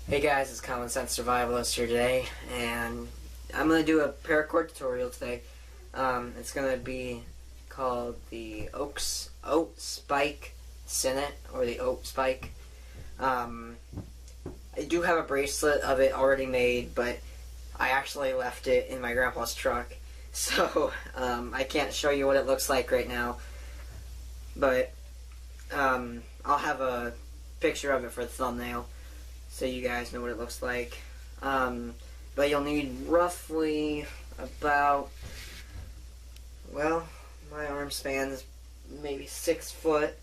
Hey guys, it's CommonSenseSurvivalist here today, and I'm going to do a paracord tutorial today. It's going to be called the Oat Spike Sinnet, or the Oat Spike. I do have a bracelet of it already made, but I actually left it in my grandpa's truck, so I can't show you what it looks like right now, but I'll have a picture of it for the thumbnail, so you guys know what it looks like. But you'll need roughly about, well, my arm span is maybe 6 foot,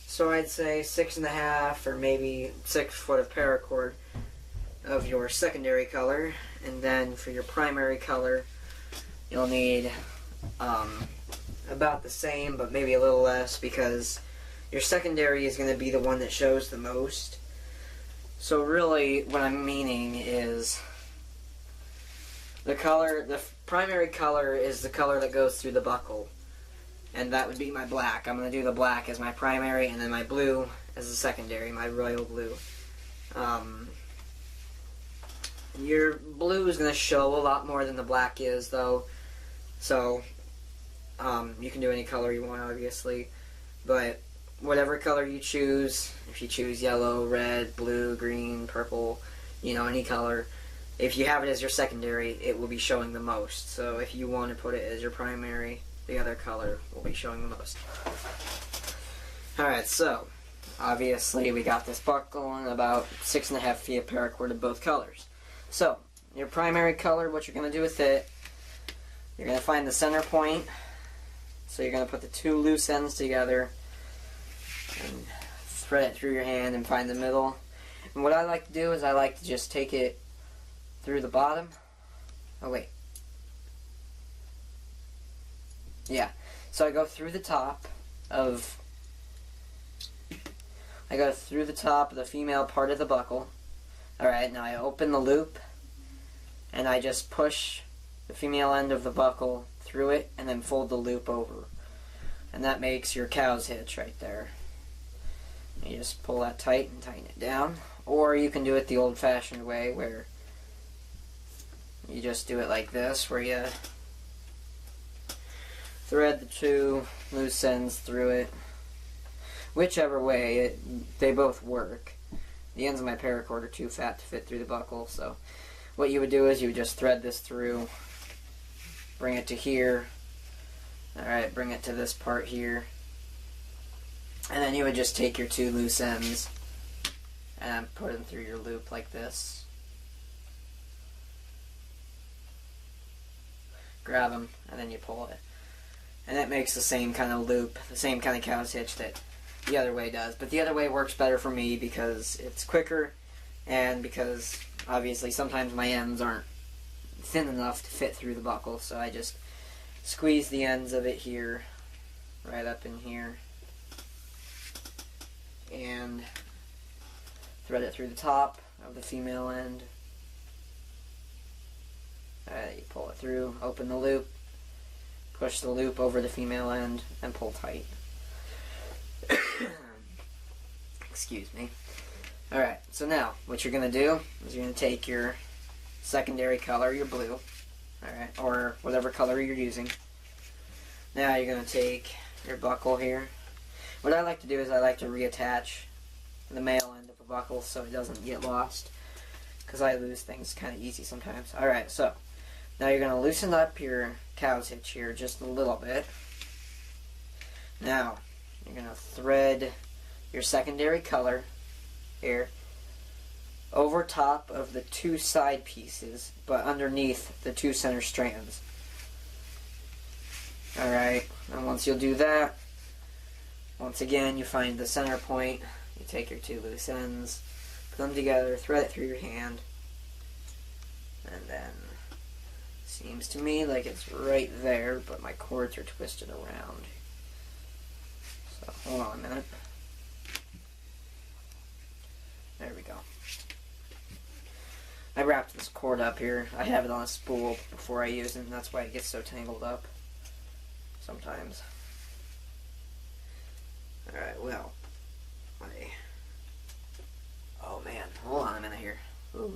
so I'd say 6.5 or maybe 6 foot of paracord of your secondary color, and then for your primary color you'll need about the same, but maybe a little less, because your secondary is going to be the one that shows the most. So really, what I'm meaning is the primary color is the color that goes through the buckle, and that would be my black. I'm going to do the black as my primary, and then my blue as the secondary, my royal blue. Your blue is going to show a lot more than the black is, though, so you can do any color you want, obviously, but whatever color you choose, if you choose yellow, red, blue, green, purple, you know, any color, if you have it as your secondary, it will be showing the most. So if you want to put it as your primary, the other color will be showing the most. Alright, so obviously we got this buckle and about 6.5 feet of paracord of both colors. So your primary color, what you're going to do with it, you're going to find the center point. So you're going to put the two loose ends together and thread it through your hand and find the middle. And what I like to do is I like to just take it through the bottom. Oh wait. Yeah. So I go through the top of the female part of the buckle. Alright, now I open the loop and I just push the female end of the buckle through it and then fold the loop over. And that makes your cow's hitch right there. You just pull that tight and tighten it down. Or you can do it the old-fashioned way, where you just do it like this, where you thread the two loose ends through it. Whichever way, they both work. The ends of my paracord are too fat to fit through the buckle, so what you would do is you would just thread this through, bring it to here, alright, bring it to this part here, and then you would just take your two loose ends and put them through your loop like this. Grab them, and then you pull it. And it makes the same kind of loop, the same kind of cow's hitch that the other way does. But the other way works better for me because it's quicker, and because obviously sometimes my ends aren't thin enough to fit through the buckle, so I just squeeze the ends of it here, right up in here, and thread it through the top of the female end. You pull it through, open the loop, push the loop over the female end, and pull tight. Excuse me. Alright, so now what you're going to do is you're going to take your secondary color, your blue, alright, or whatever color you're using. Now you're going to take your buckle here. What I like to do is I like to reattach the male end of the buckle so it doesn't get lost, because I lose things kind of easy sometimes. Alright, so now you're going to loosen up your cow's hitch here just a little bit. Now you're going to thread your secondary color here over top of the two side pieces, but underneath the two center strands. Alright, and once you'll do that, once again you find the center point, you take your two loose ends, put them together, thread it through your hand, and then seems to me like it's right there, but my cords are twisted around. So hold on a minute. There we go. I wrapped this cord up here. I have it on a spool before I use it, and that's why it gets so tangled up sometimes. Alright, well, oh man, hold on a minute here. Ooh,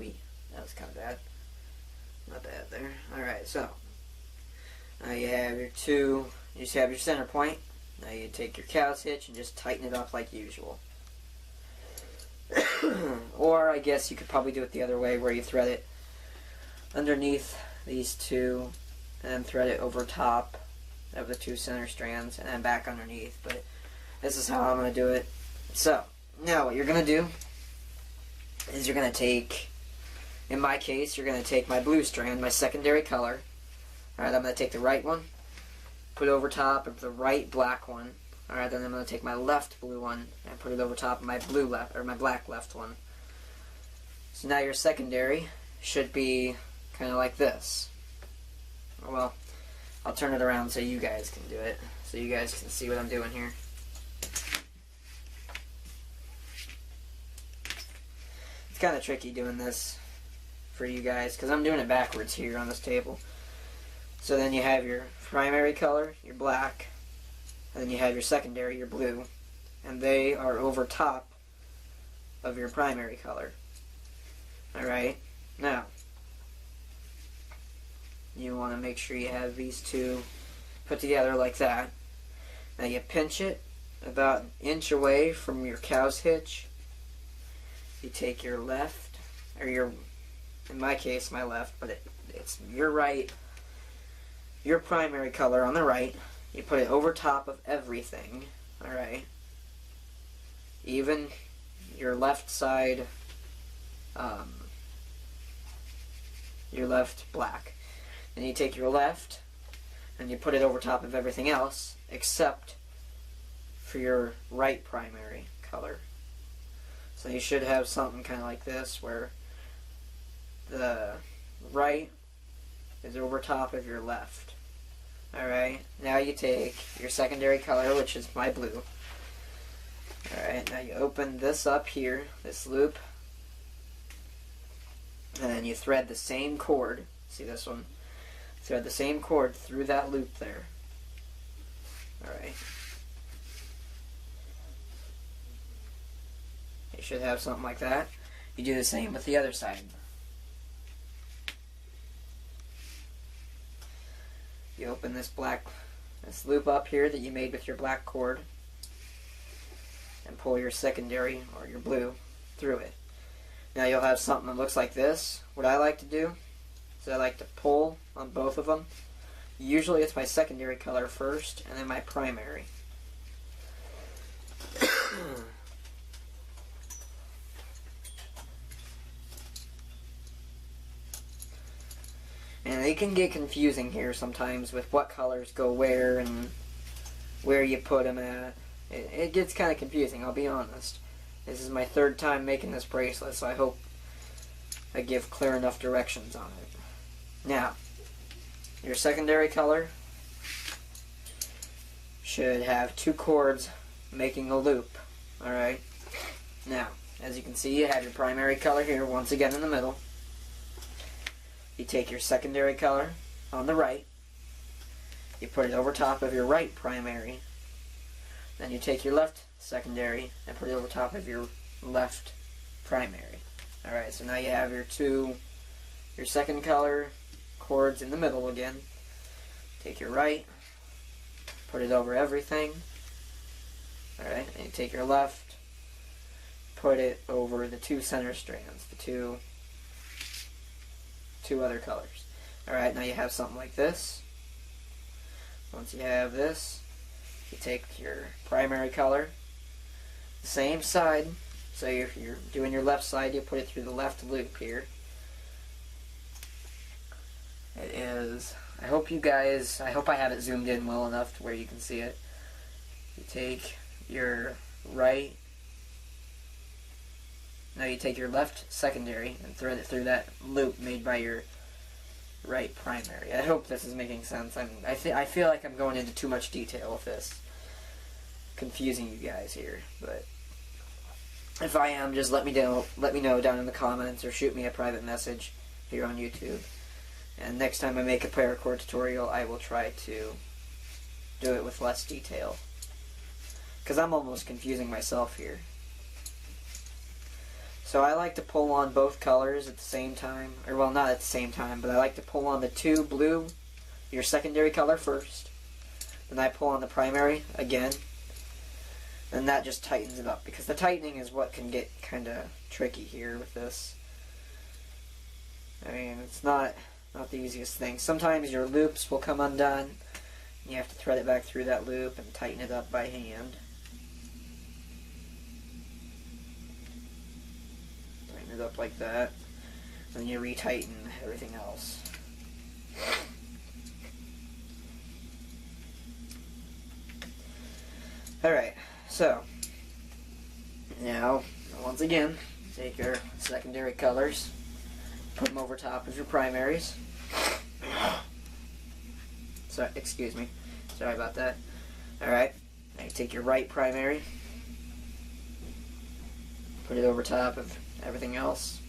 that was kind of bad. Not bad there. Alright, so now you have your you just have your center point. Now you take your cow's hitch and just tighten it up like usual. Or I guess you could probably do it the other way, where you thread it underneath these two and then thread it over top of the two center strands and then back underneath. But this is how I'm going to do it. So now what you're going to do is you're going to take, in my case, you're going to take my blue strand, my secondary color. Alright, I'm going to take the right one, put it over top of the right black one. Alright, then I'm going to take my left blue one and put it over top of my blue left, or my black left one. So now your secondary should be kind of like this. Well, I'll turn it around so you guys can do it, so you guys can see what I'm doing here. It's kind of tricky doing this for you guys, because I'm doing it backwards here on this table. So then you have your primary color, your black, and then you have your secondary, your blue, and they are over top of your primary color. Alright, now you want to make sure you have these two put together like that. Now you pinch it about an inch away from your cow's hitch. You take your left, or your, in my case, my left, but it's your right, your primary color on the right. You put it over top of everything, alright? Even your left side, your left black. And you take your left, and you put it over top of everything else, except for your right primary color. So you should have something kind of like this, where the right is over top of your left. Alright, now you take your secondary color, which is my blue. Alright, now you open this up here, this loop, and then you thread the same cord. See this one? Thread the same cord through that loop there. Alright. You should have something like that. You do the same with the other side. You open this loop up here that you made with your black cord and pull your secondary, or your blue, through it. Now you'll have something that looks like this. What I like to do is I like to pull on both of them. Usually it's my secondary color first and then my primary. And it can get confusing here sometimes with what colors go where and where you put them at. It gets kind of confusing, I'll be honest. This is my third time making this bracelet, so I hope I give clear enough directions on it. Now, your secondary color should have two cords making a loop. Alright? Now, as you can see, you have your primary color here, once again in the middle. You take your secondary color on the right, you put it over top of your right primary, then you take your left secondary and put it over top of your left primary. Alright, so now you have your second color cords in the middle again. Take your right, put it over everything. Alright, and you take your left, put it over the two center strands, the two other colors. Alright, now you have something like this. Once you have this, you take your primary color, the same side, so if you're doing your left side, you put it through the left loop here. It is, I hope I have it zoomed in well enough to where you can see it. You take your right, now you take your left secondary and thread it through that loop made by your right primary. I hope this is making sense. I feel like I'm going into too much detail with this, confusing you guys here, but if I am, just let me know down in the comments, or shoot me a private message here on YouTube. And next time I make a paracord tutorial, I will try to do it with less detail, because I'm almost confusing myself here. So So I like to pull on both colors at the same time, or well, not at the same time, but I like to pull on the two blue, your secondary color first, then I pull on the primary again, and that just tightens it up, because the tightening is what can get kind of tricky here with this. I mean, it's not the easiest thing. Sometimes your loops will come undone, and you have to thread it back through that loop and tighten it up by hand. Tighten it up like that, and then you retighten everything else. Alright, so now once again, take your secondary colors, put them over top of your primaries. So, excuse me, sorry about that. Alright, now you take your right primary, put it over top of everything else.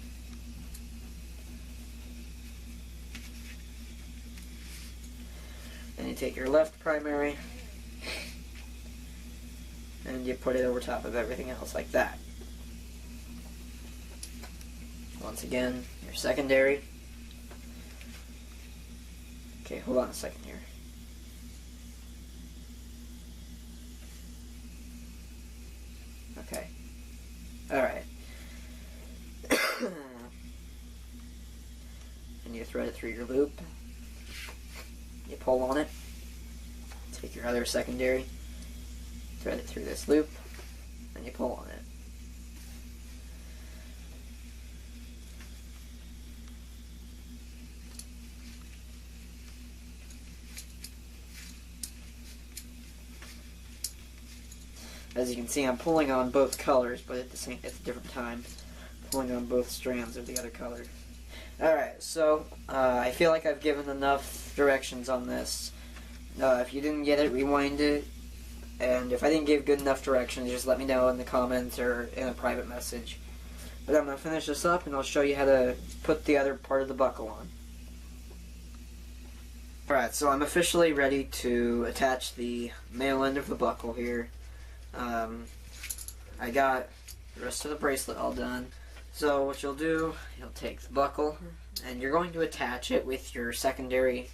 Then you take your left primary, and you put it over top of everything else like that. Once again, your secondary. Okay, hold on a second here. Okay. Alright. And you thread it through your loop. You pull on it. Take your other secondary. Thread it through this loop, and you pull on it. As you can see, I'm pulling on both colors, but at a different time. Pulling on both strands of the other color. Alright, so I feel like I've given enough directions on this. If you didn't get it, rewind it. And if I didn't give good enough directions, just let me know in the comments or in a private message. But I'm going to finish this up, and I'll show you how to put the other part of the buckle on. Alright, so I'm officially ready to attach the male end of the buckle here. I got the rest of the bracelet all done. So what you'll do, you'll take the buckle, and you're going to attach it with your secondary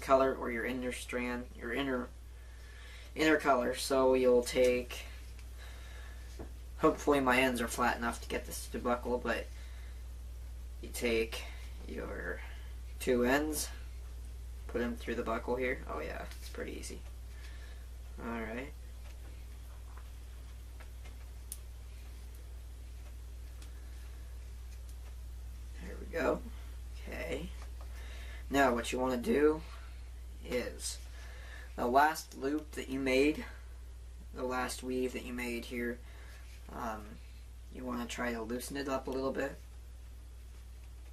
color or your inner strand, your inner color. So you'll take, hopefully my ends are flat enough to get this to buckle, but you take your two ends, put them through the buckle here. Oh yeah, it's pretty easy. Alright. There we go. Okay. Now what you want to do is the last loop that you made, the last weave that you made here, you want to try to loosen it up a little bit.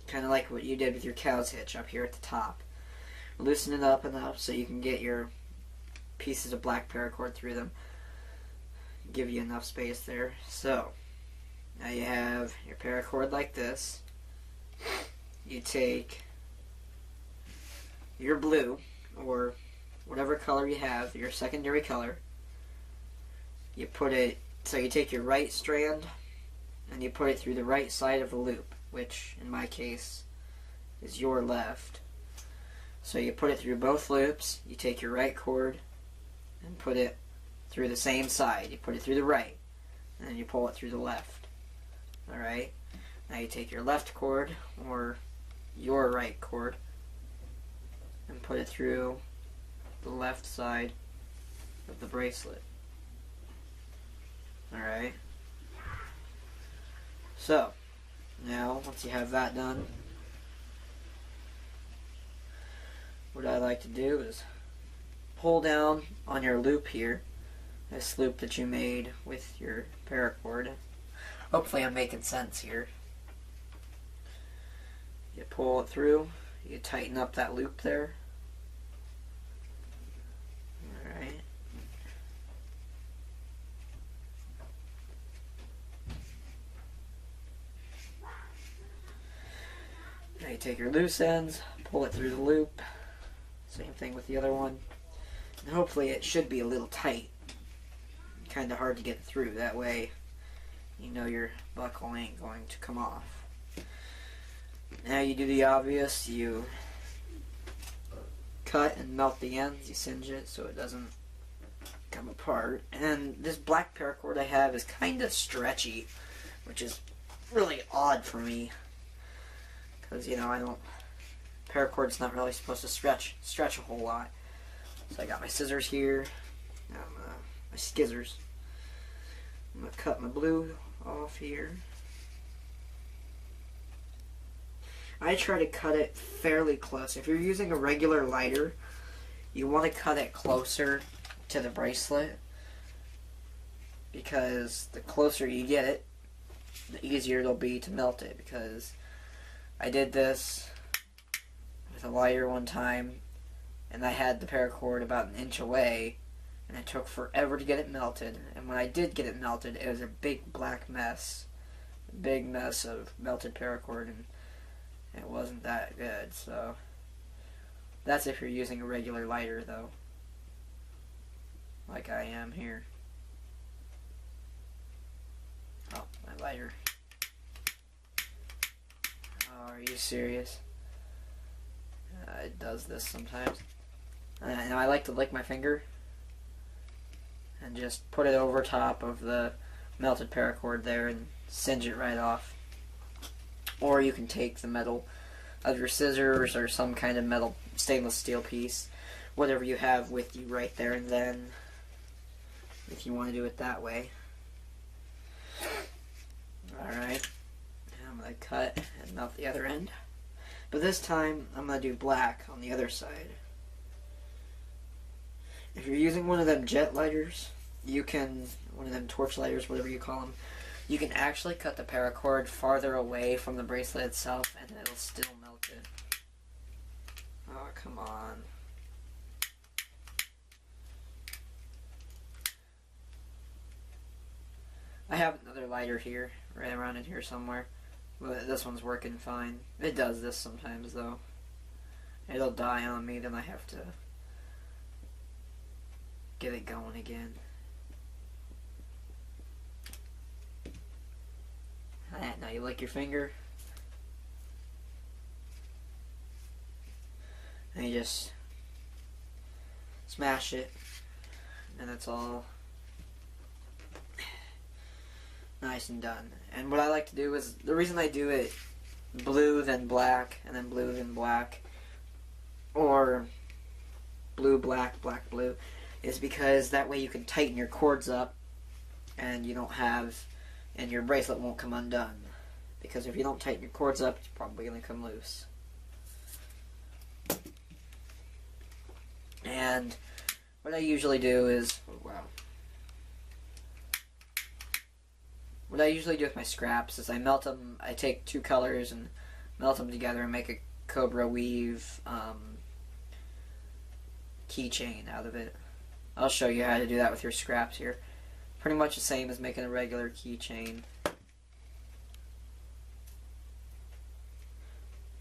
Kind of like what you did with your cow's hitch up here at the top. Loosen it up enough so you can get your pieces of black paracord through them. Give you enough space there. So, now you have your paracord like this. You take your blue, or whatever color you have, your secondary color. You put it, so you take your right strand and you put it through the right side of the loop, which in my case is your left. So you put it through both loops, you take your right cord and put it through the same side. You put it through the right, and then you pull it through the left. Alright? Now you take your left cord, or your right cord, and put it through the left side of the bracelet. Alright? So, now, once you have that done, what I like to do is pull down on your loop here, this loop that you made with your paracord. Hopefully I'm making sense here. You pull it through, you tighten up that loop there. Alright. Now you take your loose ends, pull it through the loop. Same thing with the other one. And hopefully it should be a little tight. Kind of hard to get through. That way you know your buckle ain't going to come off. Now you do the obvious, you cut and melt the ends, you singe it so it doesn't come apart. And this black paracord I have is kind of stretchy, which is really odd for me, because, you know, paracord's not really supposed to stretch a whole lot. So I got my scissors here, my skizzers. I'm going to cut my blue off here. I try to cut it fairly close. If you're using a regular lighter, you want to cut it closer to the bracelet, because the closer you get it, the easier it'll be to melt it. Because I did this with a lighter one time, and I had the paracord about an inch away, and it took forever to get it melted. And when I did get it melted, it was a big black mess. A big mess of melted paracord, and it wasn't that good. So that's if you're using a regular lighter, though, like I am here. Oh, my lighter. Oh, are you serious? It does this sometimes. And I like to lick my finger and just put it over top of the melted paracord there and singe it right off. Or you can take the metal of your scissors or some kind of metal stainless steel piece, whatever you have with you right there and then, if you want to do it that way. Alright, I'm going to cut and melt the other end. But this time, I'm going to do black on the other side. If you're using one of them jet lighters, you can, one of them torch lighters, whatever you call them, you can actually cut the paracord farther away from the bracelet itself, and it'll still melt it. Oh, come on. I have another lighter here, right around in here somewhere, but this one's working fine. It does this sometimes, though. It'll die on me, then I have to get it going again. Alright, now you lick your finger. And you just smash it. And it's all nice and done. And what I like to do is, the reason I do it blue then black, and then blue then black, or blue, black, black, blue, is because that way you can tighten your cords up and you don't have, and your bracelet won't come undone. Because if you don't tighten your cords up, it's probably going to come loose. And what I usually do is, oh wow. What I usually do with my scraps is I melt them, I take two colors and melt them together and make a cobra weave keychain out of it. I'll show you how to do that with your scraps here. Pretty much the same as making a regular keychain,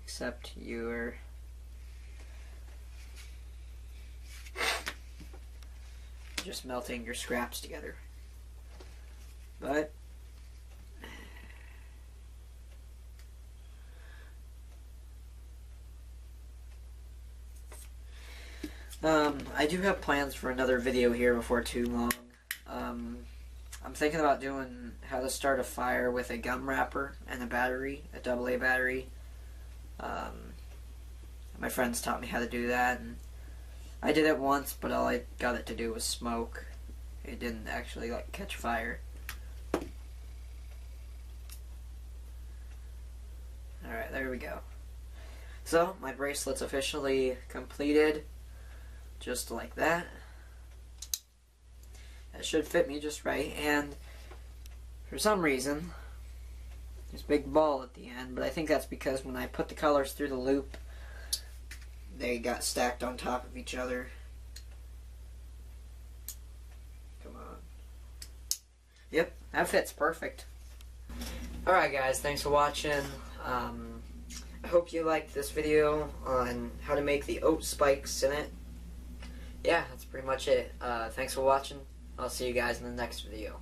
except you're just melting your scraps together. But I do have plans for another video here before too long. I'm thinking about doing how to start a fire with a gum wrapper and a battery, a AA battery. My friends taught me how to do that, and I did it once, but all I got it to do was smoke. It didn't actually catch fire. Alright, there we go. So, my bracelet's officially completed, just like that. That should fit me just right, and for some reason, there's a big ball at the end, but I think that's because when I put the colors through the loop, they got stacked on top of each other. Come on. Yep, that fits perfect. Alright guys, thanks for watching. I hope you liked this video on how to make the oat spike Sinnet. Yeah, that's pretty much it. Thanks for watching. I'll see you guys in the next video.